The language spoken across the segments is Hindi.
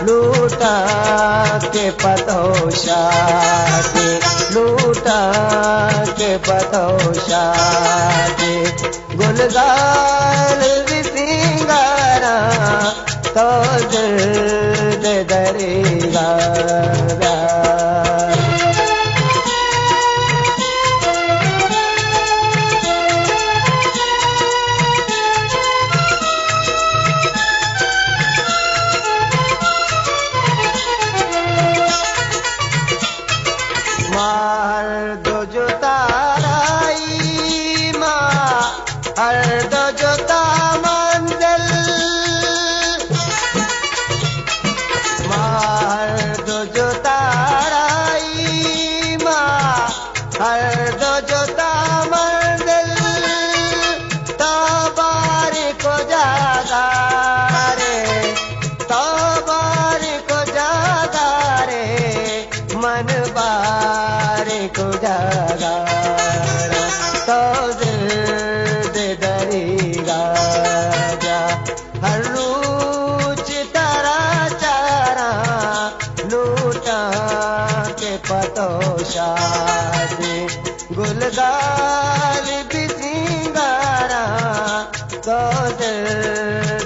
लूटा के पतोषाते, लूटा के पतोषाते, गुलगाल विसिंगारा तो दिल दे दरेगा। मार दो जो ताराई माँ, हर दो जो तामंदिल, मार दो जो ताराई माँ, हर दो जो तामंदिल, तो बारी को जागा रे, तो बारी को जागा रे, मन बारे को जागा तो दिल दे दरेगा जा। हर रूच तारा चारा लूटा के पतोषाते, गुलगाल भी सिंगारा तो दिल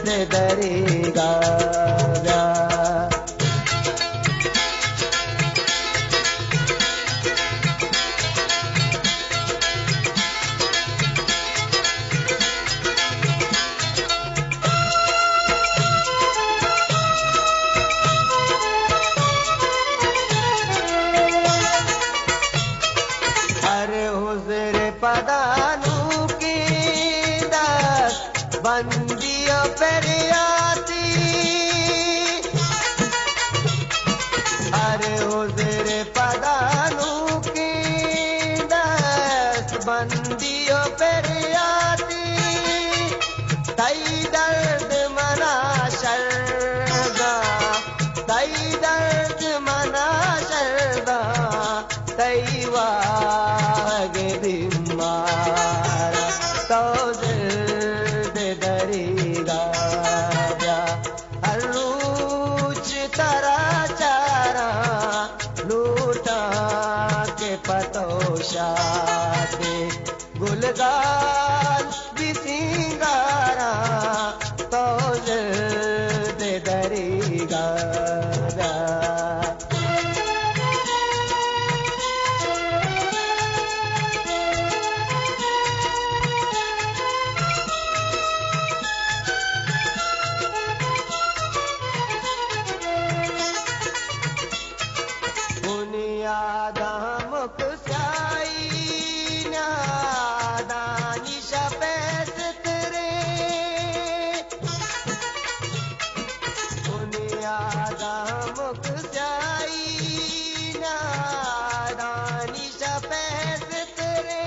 दे दरेगा जा। पदानू की दस बंदियों पर आती, अरे हुज़ूर पदानू की दस बंदियों पर आती, तई दर्द मना शर्दा, तई दर्द मना शर्दा, तई वागे मारा तो दिल दे दरेगा जा। हर रूच तारा चारा लूटा के पतोषाते, गुलगाल भी सिंगारा तो दिल दे दरेगा जा। मुख स्याई नादानी शपैस तेरे, बुनियादा मुख स्याई नादानी शपैस तेरे,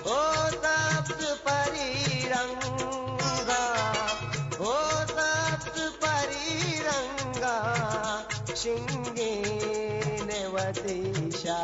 ओ सब्ज परी रंगा, ओ सब्ज परी रंगा, शिंगे वतीशा।